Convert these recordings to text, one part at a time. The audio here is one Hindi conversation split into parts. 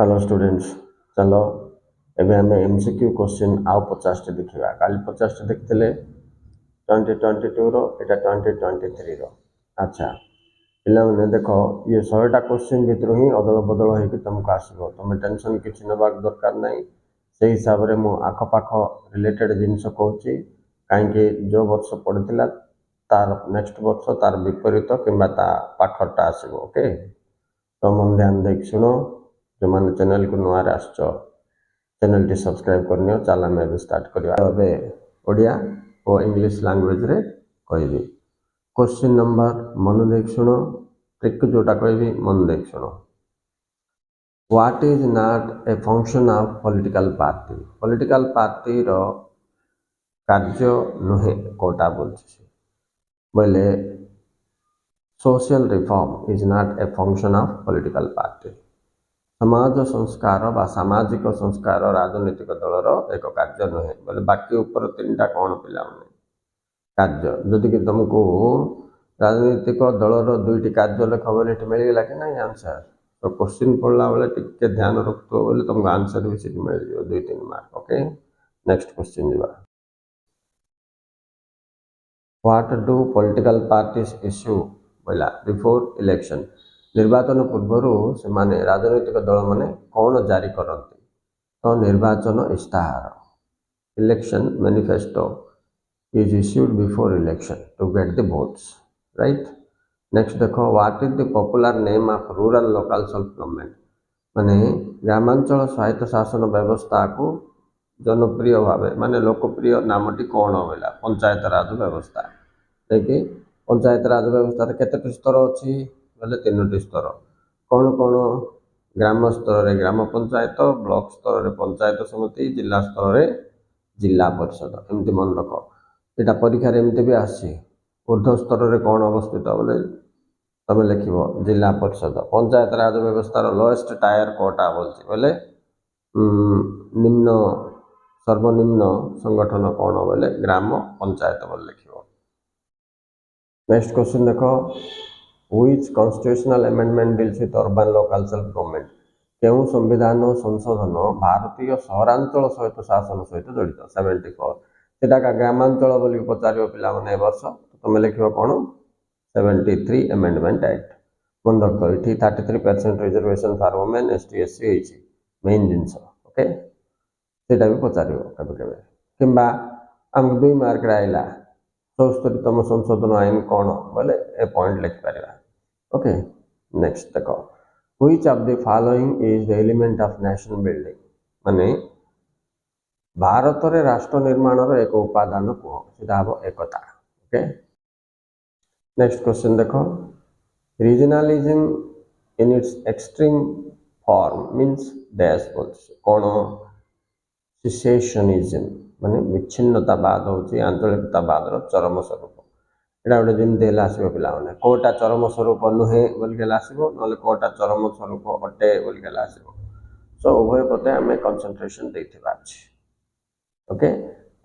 हेलो स्टूडेंट्स, चलो एबे हमें एमसीक्यू क्वेश्चन आउ 50 टी देखिबा। काली 50 टी देखथिले 2022 रो, एटा 2023 रो। अच्छा पिला माने देखो ये 100 टा क्वेश्चन भितर ही अदल बदल होई कि तुमको आसीबो। तुम टेंशन किछि नबाक दरकार नै। सेही हिसाब रे मु आखो पाखो रिलेटेड जिंस कहूची, काहे कि जो वर्ष पढ़िथिला तार नेक्स्ट वर्ष तार विपरीत किंबा ता पाखरटा आसीबो। ओके, तो मन ध्यान देख सुनो। जो मैंने चैनल को नुआ आसच चैनल टी सब्सक्राइब करनी। चल आम स्टार्ट करवा। ओडिया और इंग्लिश लैंग्वेज रे कहबी। क्वेश्चन नंबर मन देख शुण, ट्रिक जोटा कहबी मन देख शुण। What is not a function of political party. Political party रो कार्य नुहे कोटा बोलछे बोले social reform is not a function of political party. समाज संस्कार बा सामाजिक संस्कार राजनीतिक दलर एक कार्य नुहे बोले बाकी ऊपर 3टा कौन पिला कार्य। जदि कि तुमको राजनीतिक दलर 2टी कार्य लेख बोले मिलगला कि नहीं आंसर। तो क्वेश्चन पढ़ला बेले टिके ध्यान रखो बोले तुमको आंसर भी सीट मिल जाए 2-3 मार्क। ओके, नेक्स्ट क्वेश्चन जीवा। What do political parties issue बोला बिफोर इलेक्शन। निर्वाचन पूर्वर से माने राजनीतिक दल माने कौन जारी करती। तो निर्वाचन इस्ताहार election manifesto is issued before election to get the votes, right. Next देखो what is the popular name of rural local self government. माने ग्रामांचल स्वायत्त शासन व्यवस्था को जनप्रिय भाव माने लोकप्रिय नामटी कौन होला पंचायत राज व्यवस्था। देखिए पंचायत राज व्यवस्था केते स्तर अच्छी बोले 3टी स्तर। कौन कौन ग्राम स्तर रे ग्राम पंचायत, ब्लॉक स्तर रे पंचायत समिति, जिला स्तर रे जिला परिषद। एमती मन रख, यहाँ परीक्षा एमती भी आसी ऊर्ध्व स्तर रे कौन अवस्थित बोले तुम लिख जिला परिषद। पंचायत राज व्यवस्था लोएस्ट टायर कोटा बोलती बोले निम्न सर्वनिम्न संगठन कौन बोले ग्राम पंचायत बोल लिख। नेक्स्ट क्वेश्चन देखो which constitutional amendment deals with urban local self government. केउ संविधान संशोधन भारतीय सहरांचल सहित शासन सहित जड़ित 74 सेटा का ग्रामांचल बोली पचार पिला माने वर्ष। तुम लिख कौन 73 अमेंडमेंट एक्ट। मन रख ये 33% reservation for women ST SC main genus. Okay, सेटा भी पचार के आम 2 मार्क आइला 74तम संशोधन आईन कौन बोले ए पॉइंट लिख पार। ओके, नेक्स्ट देखो which of the following is the element of nation building. माने भारत रे राष्ट्र निर्माण एक उपादान कह सीधा हम एकता। ओके, नेक्स्ट क्वेश्चन देखो regionalism in its extreme form means dash बोलते कौन सिसेशनिज्म माने विच्छिन्नतावाद होची आंचलिकतावाद चरम स्वरूप। यहाँ गोटे जमी आसो पे कौटा चरम स्वरूप नुहे बोलिके आसो ना कौटा चरम स्वरूप अटे बोलिके आसो। सो उभय पते आम कनसेंट्रेशन देथिबा अछि। Okay,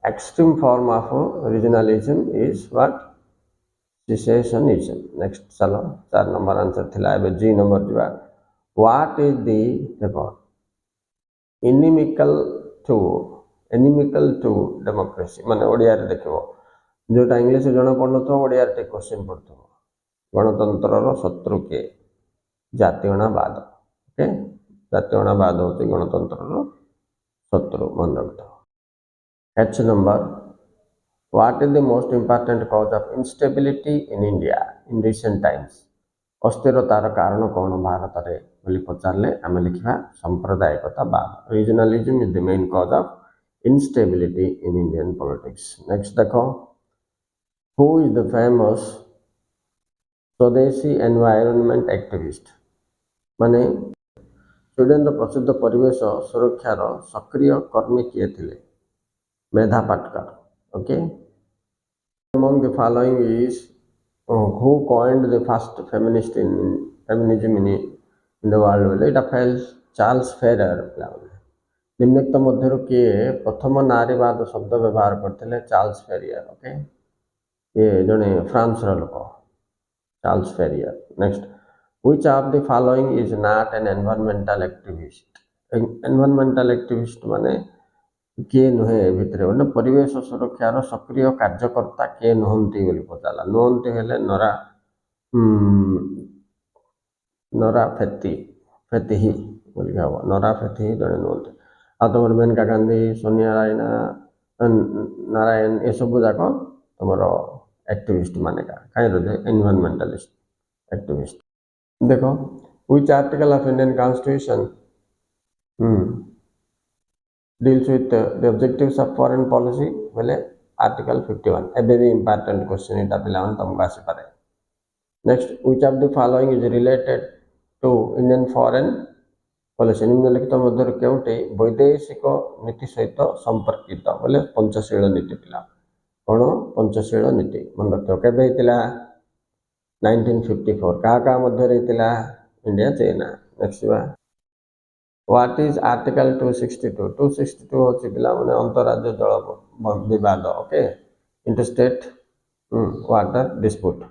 extreme form of regionalism is what secessionism. Next चलो 4 नंबर आंसर थिला। एबे जी नंबर जीवा। व्हाट इज दी देखो एनिमिकल टू डेमोक्रेसी माने ओडिया रे देखो जोटा इंग्लिश जन पढ़न तो ओडिया रे क्वेश्चन पढ़थो गणतंत्र शत्रु के जातीयतावाद। ओके, जातीयतावाद होती गणतंत्र शत्रु मन रखो। H number what is the most important cause of instability in India in recent times. अस्थिरतार कारण कौन भारत रे बोली पचारे आम लिखा सांप्रदायिकतावाद। Regionalism is the main cause of instability in Indian politics. Next देखो who is the famous Swedish environment activist. माने स्वीडन प्रसिद्ध परिवेश सुरक्षार सक्रिय कर्मी किए थे Medha Patkar. Okay, among the following is who coined the first feminism in the world। इटा फेल्स चार्ल्स फेरर। निम्नलिखित मध्य किए प्रथम नारीवाद शब्द व्यवहार करते चार्ल्स फेरियर। ओके, ये जड़े फ्रांस लोक Charles Fourier. Next which of the following is not an environmental activist. Environmental activist माने किए नुहे भितर मैंने परिवेश सुरक्षार सक्रिय कार्यकर्ता किए नुहति बोली पचारा नुहति हेले नरा नरा फेती ही बोली हम नरा फेती ही जड़े नुहति आ तुम मेनका गांधी सोनिया रायना नारायण ये सब जाक तुम एक्टिविस्ट माने कहीं रोजे एनवायरमेंटलिस्ट एक्टिविस्ट देखो which article of Indian Constitution deals with the objectives of foreign policy बोले article 51 a very important question इटा पिलावन तुमको आसी पारे next which of the following is related to Indian foreign policy निम्नलिखित मध्य केउटे वैदेशिक नीति सहित संपर्कित बोले पंचशील नीति पिला कौन पंचशील नीति मन रखियो केबे हितला 1954 का मध्य रहितला इंडिया चाइना नेक्स्ट बा व्हाट इज आर्टिकल 262 262 होची पिला माने अंतरराज्य जल विवाद ओके इंटरस्टेट वाटर डिस्प्यूट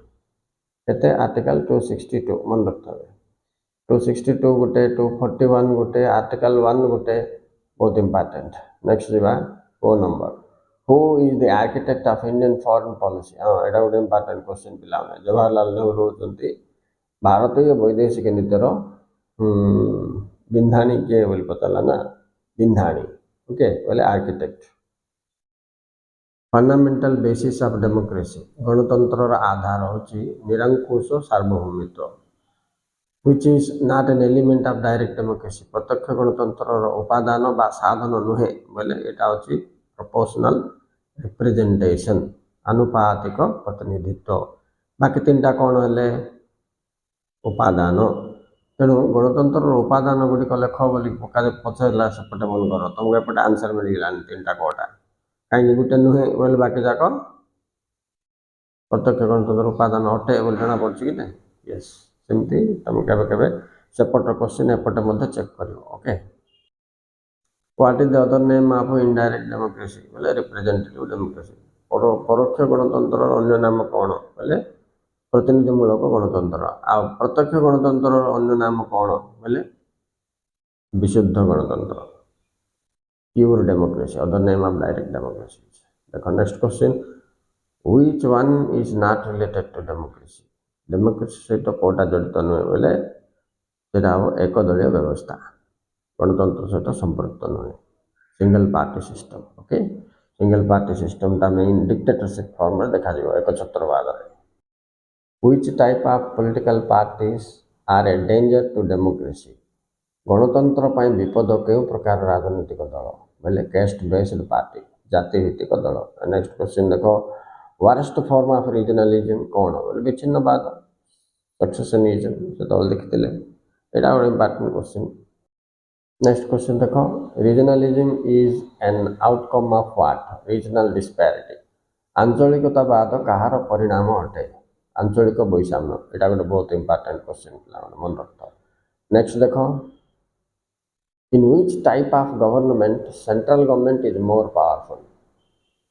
केते आर्टिकल 262 मन रखथाबे 262 गुटे 241 गुटे आर्टिकल 1 गुटे बहुत इंपोर्टेंट नेक्स्ट बा 4 number who is the architect of Indian foreign policy एटा गोटे इंपोर्टेंट क्वेश्चन पिला माने जवाहरलाल नेहरू होचंती भारतीय वैदेशिक नीतिर बिंधाणी किए बोली पचारा ना बिंधाणी ओके बोले architect fundamental basis of democracy गणतंत्र आधार होची निरंकुश सार्वभौमित्व which is not an element of direct democracy प्रत्यक्ष गणतंत्र उपादान बा साधन नुहे बोले एटा होची प्रोपोर्शनल रिप्रेजेंटेशन आनुपातिक प्रतिनिधित्व बाकी तीनटा कौन हेले उपादान तेणु गणतंत्र उपादान गुड़िक लेख बोली पचारा सेपटे मन कर तुमको एपटे आंसर मिलगला तीन टा कौटा कहीं गोटे नुहे बोले बाकी जाक प्रत्यक्ष गणतंत्र उपादान अटे बोली जना पड़ी कि यस सेमती तुम के सेपटर क्वेश्चन एपटे चेक कर okay what is the other name of indirect democracy बोले रिप्रेजेंटेटिव डेमोक्रेसी परोक्ष गणतंत्र अन्य नाम कौन बोले प्रतिनिधिमूलक गणतंत्र आ प्रत्यक्ष गणतंत्र अन्य नाम कौन बोले विशुद्ध गणतंत्र pure democracy other name of direct democracy देखो next question which one is not related to democracy democracy सहित कोटा जड़ित नुहे बोले एक दलीय व्यवस्था गणतंत्र सहित संपर्कित नुहे single party system okay single party system टा मेन डिक्टेटरशिप फॉर्म में देखा जाए एक छत्रवाद Which type of political parties are a danger to democracy? गणतंत्र पर विपद क्यों प्रकार राजनीतिक दल बोले कैस्ट बेस्ड पार्टी जाति भित्तिक दल नेक्स्ट क्वेश्चन देखो वर्स्ट फॉर्म ऑफ रीजनलिज्म कौन बोले विच्छिन्नवाद सक्सेशनिज्म से दल देखते यहाँ गोटे इंपोर्टेंट क्वेश्चन नेक्स्ट क्वेश्चन देखो regionalism is an outcome of what regional disparity आंचलिकतावाद कहार परिणाम अटे आंचलिक वैषम्य यहाँ गोटे बहुत इंपोर्टेंट क्वेश्चन पे मन रख नेक्स्ट देखो in which type of government central government is more powerful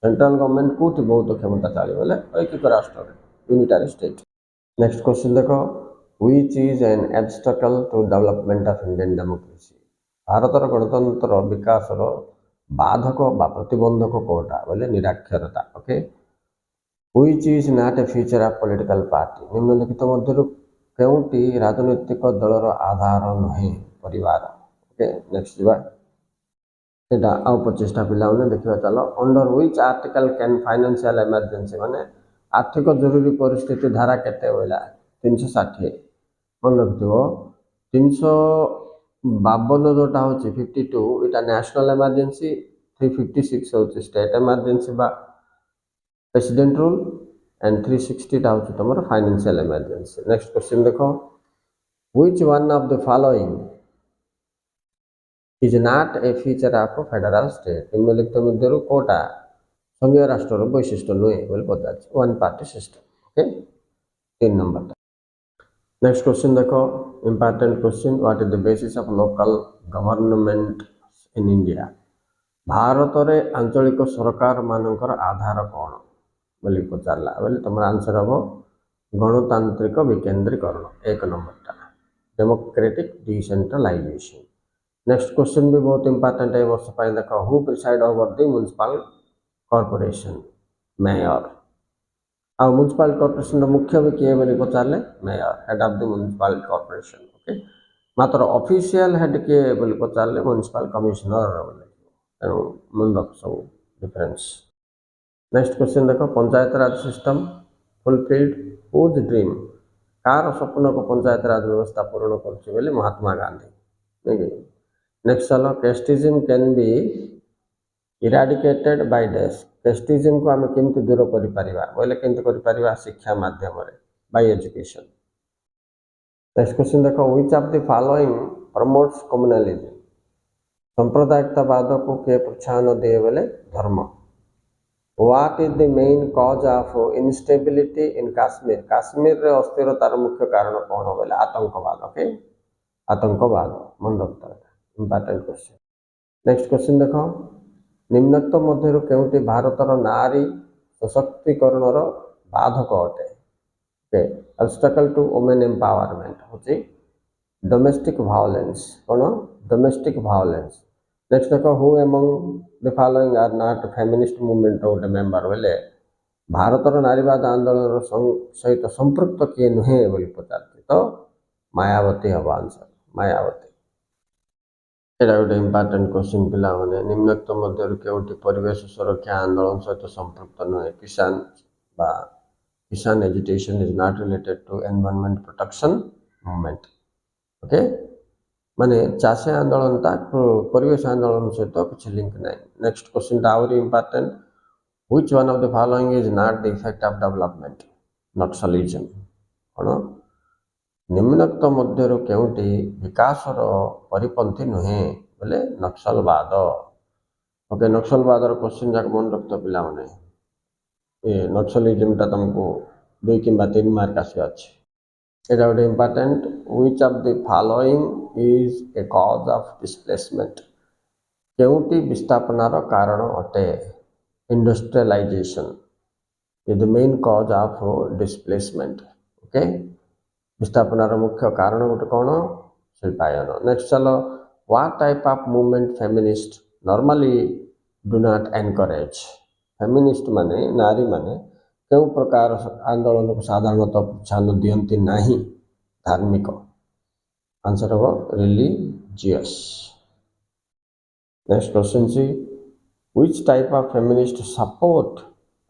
central government कौट बहुत क्षमताशाली बोले ऐकिक राष्ट्र यूनिटारी स्टेट नेक्स्ट क्वेश्चन देखो which is an obstacle to development of Indian democracy भारतर गणतंत्र विकास बाधक बा प्रतिबंधक कौटा बोले निराक्षरता okay which is not a feature of political party निम्नलिखित मध्य केउटी राजनैतिक दलर आधार नुहे परिवार ओके नेक्स्ट जा एटा आउ 25टा पिला देखा चलो under which article can financial emergency माने आर्थिक जरूरी परिस्थिति धारा केते होइला 360 मन रखियो 352 जोटा होची 52 इटा नेशनल इमरजेंसी 356 होची स्टेट इमरजेंसी बा प्रेसिडेंट रूल एंड 360 टा होची तमर फाइनेंशियल इमरजेंसी नेक्स्ट क्वेश्चन देखो which one of the following is not a feature of federal state निम्नलिखित मध्यरु कोटा संघीय राष्ट्र वैशिष्ट्य नुहे बोले पचार one party system okay 3 number next question देखो important question what is the basis of local government in India Bharat रे आंचलिक सरकार मानकर आधार कौन बोली पचारा बोले तुम आंसर हम गणतांत्रिक विकेंद्रीकरण 1 number democratic decentralization next question भी बहुत इंपोर्टेंट है वर्ष पर देखो who preside over the municipal corporation mayor आ म्युनिसिपल कॉर्पोरेशन मुख्य भी किए बोली पचारे mayor head of the municipal corporation okay मात्र ऑफिशियल हेड किए बोली पचारे म्युनिसिपल कमिश्नर बोले तेणु मन रख सब डिफरेंस नेक्स्ट क्वेश्चन देखो panchayat raj system fulfilled whose dream कार स्वप्न को पंचायत राज व्यवस्था पूर्ण कर महात्मा गांधी नहीं नेक्स्ट चलो casteism can be eradicated by dash casteism को आम केमती दूर कर बोले केमती शिक्षा माध्यम बाय एजुकेशन नेक्स्ट क्वेश्चन देखो which of the following promotes communalism सांप्रदायिकतावाद को किए प्रोत्साहन दिए बोले धर्म what is the main cause of instability in Kashmir Kashmir रे अस्थिरतार मुख्य कारण कौन बोले आतंकवाद ओके आतंकवाद मन रखता है इंपोर्टेंट क्वेश्चन नेक्स्ट क्वेश्चन देखो निम्नोक्त मध्य केउटी भारतर नारी सशक्तिकरण बाधक अटे okay obstacle to women empowerment होची डोमेस्टिक वायलेंस कौन डोमेस्टिक वायलेंस नेक्स्ट देखो who among the following are not feminist movement गोटे मेंबर बोले भारतर नारीवाद आंदोलन सहित संपृक्त किए नुहे बोली पचारती तो मायावती हम आंसर मायावती एटा गोटे इंपोर्टेंट क्वेश्चन पिला माने निम्नोक्त मध्य केउटी परिवेश सुरक्षा आंदोलन सहित संपृक्त नुहे किसान agitation is not related to environment protection movement okay माने चाषी आंदोलन परिवेश आंदोलन सहित किसी लिंक ना नेक्स्ट क्वेश्चन आउरी important which one of the following is not the effect of development Naxalism कौन निम्नोक्त मध्य केउटी विकासर परिपंथी नुहे बोले नक्सलवाद ओके नक्सलवाद क्वेश्चन जाक मन रखते पिला माने ये नक्सलिज्म टा तुमको 2 किंबा 3 मार्क आसी अछि एटा गोटे important which of the following is a cause of displacement केउटी विस्थापनार कारण अटे industrialization is the main cause of displacement okay विस्थापनार मुख्य कारण गोटे कौन शिल्पायन नेक्स्ट चलो what type of movement feminist normally do not encourage feminist माने नारी माने क्यों प्रकार आंदोलन को साधारणतः प्रोत्साहन दियंती नहीं धार्मिक आंसर हम religious next question C which type of feminist support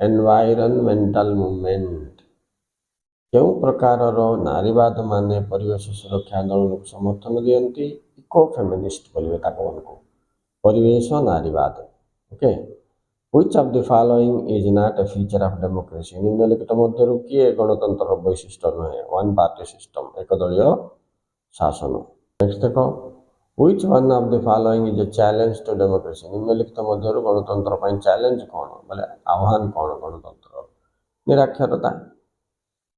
environmental movement क्यों प्रकार नारीवाद माने परिवेश सुरक्षा आंदोलन को समर्थन दियंती इको फेमिनिस्ट बोलिए को परिवेश नारीवाद okay which of the following is not a feature of democracy निम्नलिखित मध्य किए गणतंत्र वैशिष्ट्य नुहे वन पार्टी सिस्टम एकदलीय शासन नेक्स्ट देखो which one of the following is a challenge to democracy निम्नलिखित मध्य गणतंत्र पर चैलेंज कौन बोले आह्वान कौन गणतंत्र निरक्षरता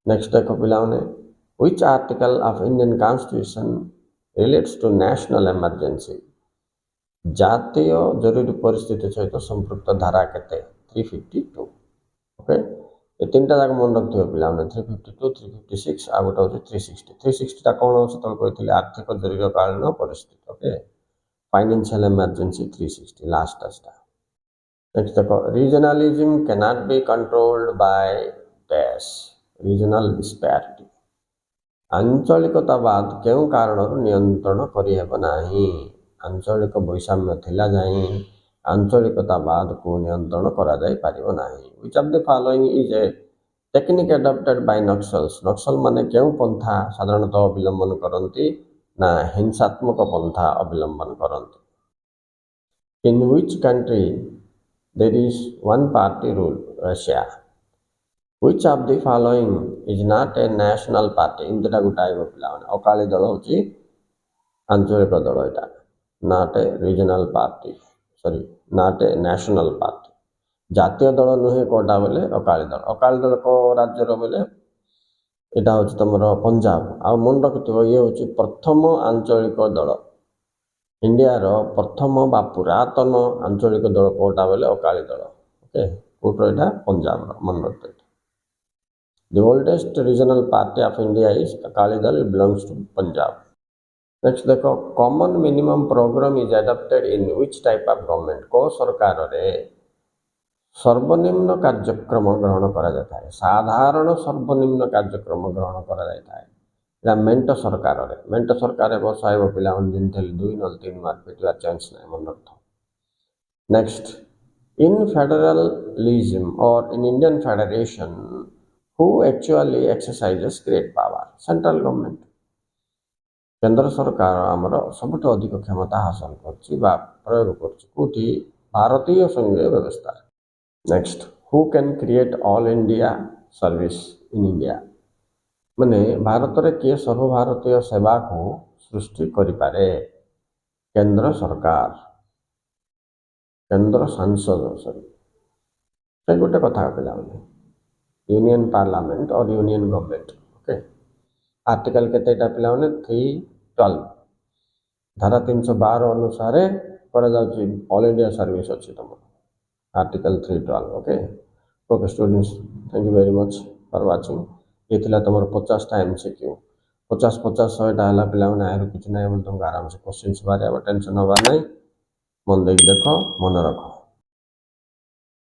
नेक्स्ट देखो पिला which article of Indian constitution relates to national emergency जातीय जरूरी परिस्थिति सहित संपृक्त धारा केते 352 ओके ये तीनटा जाक मन रखियो पिला 352 356 आ गोटे होची 360 टा कोन होची तो कहथिले आर्थिक दीर्घकालीन परिस्थिति ओके फाइनेंशियल इमरजेंसी 360 लास्ट टास्टा नेक्स्ट देखो regionalism can not be controlled by dash regional disparity आंचलिकतावाद क्यों कारण नियंत्रण करना आंचलिक वैषम्य थिला जाए आंचलिकतावाद को नियंत्रण करा जाई पारिबो नाही which of the following is a technique adopted by Naxals Naxal माने क्यों पंथा साधारणतः अवलंबन करती ना हिंसात्मक पंथा अवलंबन करती in which country there is one party rule Russia which of the following is not a national party इंतटा गोटाए पिला अकाली दल होची आंचलिक दल एटा not a regional party sorry not a national party जातीय दल नुहे कोटा बोले अकाली दल को राज्यर बोले एटा होची तमरो पंजाब आ मन रखिथिबो ये होची प्रथम आंचलिक दल इंडिया रो प्रथम बा पुरातन आंचलिक दल कोटा बोले अकाली दल ओके कोटो एटा पंजाब रो मन रखिथिबो The oldest regional party of India is Akali Dal, belongs to Punjab. Next देखो common minimum programme is adopted in which type of government को सरकार रे सर्वनिम्न कार्यक्रम ग्रहण करा जाता है साधारण सर्वनिम्न कार्यक्रम ग्रहण करा जाता है मेंट सरकार रे मेंट सरकार बसाइब पिला जिन 2 न 3 मार्क पिटवा चांस नहीं मन रख नेक्स्ट इन फेडरलिज्म और in Indian federation who actually exercises great power central government केंद्र सरकार आमर सबुठ अधिक क्षमता हासिल कर प्रयोग कर भारतीय संघीय व्यवस्था next who can create all India service in India माने भारत रे किए सर्वभारतीय सेवा को सृष्टि करिपारे केंद्र सरकार केंद्र सांसद सॉरी गोटे कथा पे यूनियन पार्लियामेंट और यूनियन गवर्नमेंट ओके आर्टिकल केते पिला 312 धारा 312 अनुसार करा जाउची ऑल इंडिया सर्विस अच्छी तुम article 312 okay okay students thank you very much for watching ये थिला तुम 50 टा एमसीक्यू 50 50 100 टा पिला आरु किछ नै बोल तुमको आराम से क्वेश्चन बारे टेंशन हवा नहीं मन देख देखो मन रखो।